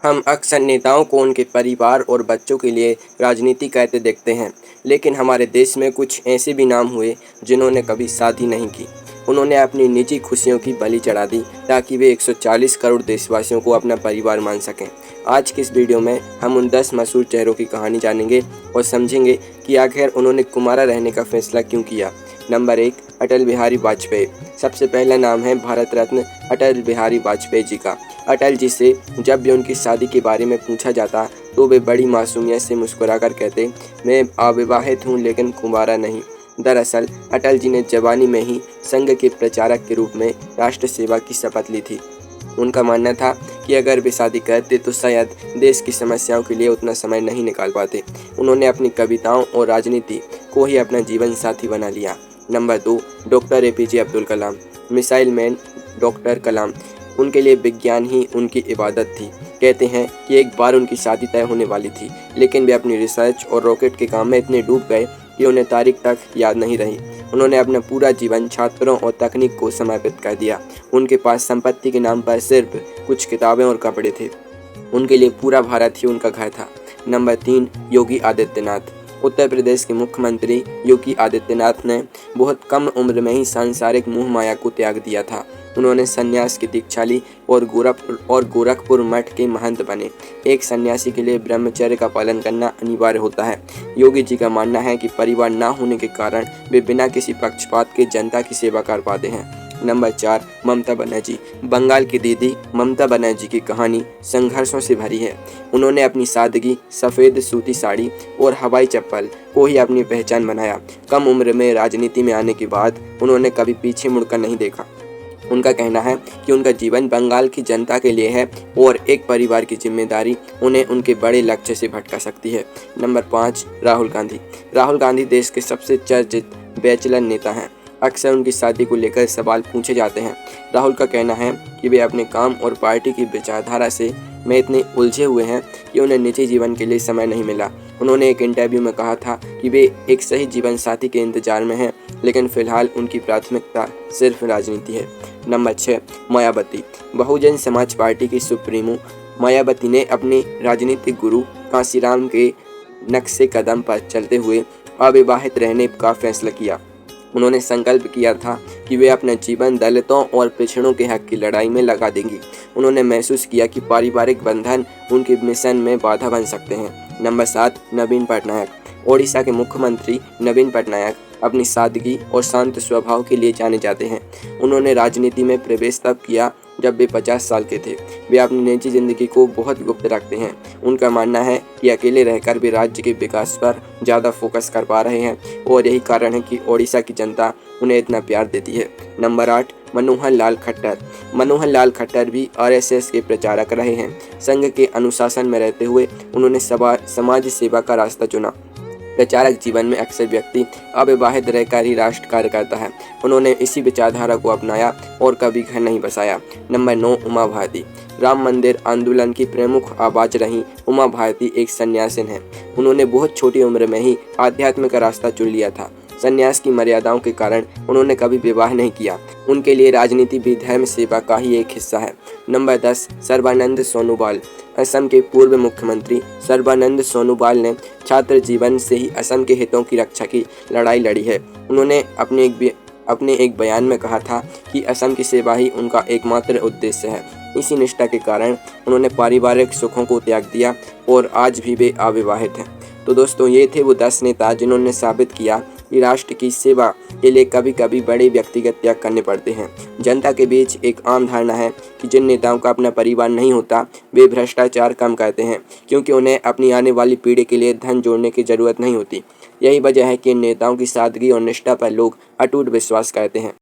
हम अक्सर नेताओं को उनके परिवार और बच्चों के लिए राजनीति करते देखते हैं, लेकिन हमारे देश में कुछ ऐसे भी नाम हुए जिन्होंने कभी शादी नहीं की। उन्होंने अपनी निजी खुशियों की बलि चढ़ा दी ताकि वे 140 करोड़ देशवासियों को अपना परिवार मान सकें। आज की इस वीडियो में हम उन 10 मशहूर चेहरों की कहानी जानेंगे और समझेंगे कि आखिर उन्होंने कुमारा रहने का फैसला क्यों किया। नंबर 1, अटल बिहारी वाजपेयी। सबसे पहला नाम है भारत रत्न अटल बिहारी वाजपेयी जी का। अटल जी से जब भी उनकी शादी के बारे में पूछा जाता तो वे बड़ी मासूमियत से मुस्कुराकर कहते, मैं अविवाहित हूँ लेकिन कुंवारा नहीं। दरअसल अटल जी ने जवानी में ही संघ के प्रचारक के रूप में राष्ट्र सेवा की शपथ ली थी। उनका मानना था कि अगर वे शादी करते तो शायद देश की समस्याओं के लिए उतना समय नहीं निकाल पाते। उन्होंने अपनी कविताओं और राजनीति को ही अपना जीवन साथी बना लिया। Number 2, doctor APJ Abdul Kalam. Missile man doctor कलाम, उनके लिए विज्ञान ही उनकी इबादत थी। कहते हैं कि एक बार उनकी शादी तय होने वाली थी, लेकिन वे अपनी रिसर्च और रॉकेट के काम में इतने डूब गए कि उन्हें तारीख तक याद नहीं रही। उन्होंने अपना पूरा जीवन छात्रों और तकनीक को समर्पित कर दिया। उनके पास संपत्ति के नाम पर सिर्फ कुछ किताबें और कपड़े थे। उनके लिए पूरा भारत ही उनका घर था। नंबर 3, योगी आदित्यनाथ। उत्तर प्रदेश के मुख्यमंत्री योगी आदित्यनाथ ने बहुत कम उम्र में ही सांसारिक मोह माया को त्याग दिया था। उन्होंने सन्यास की दीक्षा ली और गोरखपुर मठ के महंत बने। एक सन्यासी के लिए ब्रह्मचर्य का पालन करना अनिवार्य होता है। योगी जी का मानना है कि परिवार न होने के कारण वे बिना किसी पक्षपात के जनता की सेवा कर पाते हैं। नंबर 4, ममता बनर्जी। बंगाल की दीदी ममता बनर्जी की कहानी संघर्षों से भरी है। उन्होंने अपनी सादगी, सफ़ेद सूती साड़ी और हवाई चप्पल को ही अपनी पहचान बनाया। कम उम्र में राजनीति में आने के बाद उन्होंने कभी पीछे मुड़कर नहीं देखा। उनका कहना है कि उनका जीवन बंगाल की जनता के लिए है और एक परिवार की जिम्मेदारी उन्हें उनके बड़े लक्ष्य से भटका सकती है। नंबर 5, राहुल गांधी। राहुल गांधी देश के सबसे चर्चित बैचलर नेता हैं। अक्सर उनकी शादी को लेकर सवाल पूछे जाते हैं। राहुल का कहना है कि वे अपने काम और पार्टी की विचारधारा से में इतने उलझे हुए हैं कि उन्हें निजी जीवन के लिए समय नहीं मिला। उन्होंने एक इंटरव्यू में कहा था कि वे एक सही जीवन साथी के इंतजार में हैं, लेकिन फिलहाल उनकी प्राथमिकता सिर्फ राजनीति है। नंबर 6, मायावती। बहुजन समाज पार्टी की सुप्रीमो मायावती ने अपने राजनीतिक गुरु कांशीराम के नक्शे कदम पर चलते हुए अविवाहित रहने का फैसला किया। उन्होंने संकल्प किया था कि वे अपना जीवन दलितों और पिछड़ों के हक की लड़ाई में लगा देंगी। उन्होंने महसूस किया कि पारिवारिक बंधन उनके मिशन में बाधा बन सकते हैं। नंबर 7, नवीन पटनायक। ओडिशा के मुख्यमंत्री नवीन पटनायक अपनी सादगी और शांत स्वभाव के लिए जाने जाते हैं। उन्होंने राजनीति में प्रवेश तब किया जब वे 50 साल के थे। वे अपनी निजी जिंदगी को बहुत गुप्त रखते हैं। उनका मानना है कि अकेले रहकर भी राज्य के विकास पर ज़्यादा फोकस कर पा रहे हैं और यही कारण है कि ओडिशा की जनता उन्हें इतना प्यार देती है। नंबर 8, मनोहर लाल खट्टर। मनोहर लाल खट्टर भी आरएसएस के प्रचारक रहे हैं। संघ के अनुशासन में रहते हुए उन्होंने समाज सेवा का रास्ता चुना। प्रचारक जीवन में अक्सर व्यक्ति अविवाहित रहकर ही राष्ट्र कार्य करता है। उन्होंने इसी विचारधारा को अपनाया और कभी घर नहीं बसाया। नंबर 9, उमा भारती। राम मंदिर आंदोलन की प्रमुख आवाज रही उमा भारती एक सन्यासिन है। उन्होंने बहुत छोटी उम्र में ही आध्यात्म का रास्ता चुन लिया था। सन्यास की मर्यादाओं के कारण उन्होंने कभी विवाह नहीं किया। उनके लिए राजनीति भी धर्म सेवा का ही एक हिस्सा है। नंबर 10, सर्बानंद सोनोवाल। असम के पूर्व मुख्यमंत्री सर्बानंद सोनोवाल ने छात्र जीवन से ही असम के हितों की रक्षा की लड़ाई लड़ी है। उन्होंने अपने एक बयान में कहा था कि असम की सेवा ही उनका एकमात्र उद्देश्य है। इसी निष्ठा के कारण उन्होंने पारिवारिक सुखों को त्याग दिया और आज भी वे अविवाहित हैं। तो दोस्तों, ये थे वो 10 नेता जिन्होंने साबित किया कि राष्ट्र की सेवा के लिए कभी कभी बड़े व्यक्तिगत त्याग करने पड़ते हैं। जनता के बीच एक आम धारणा है कि जिन नेताओं का अपना परिवार नहीं होता वे भ्रष्टाचार कम करते हैं, क्योंकि उन्हें अपनी आने वाली पीढ़ी के लिए धन जोड़ने की जरूरत नहीं होती। यही वजह है कि इन नेताओं की सादगी और निष्ठा पर लोग अटूट विश्वास करते हैं।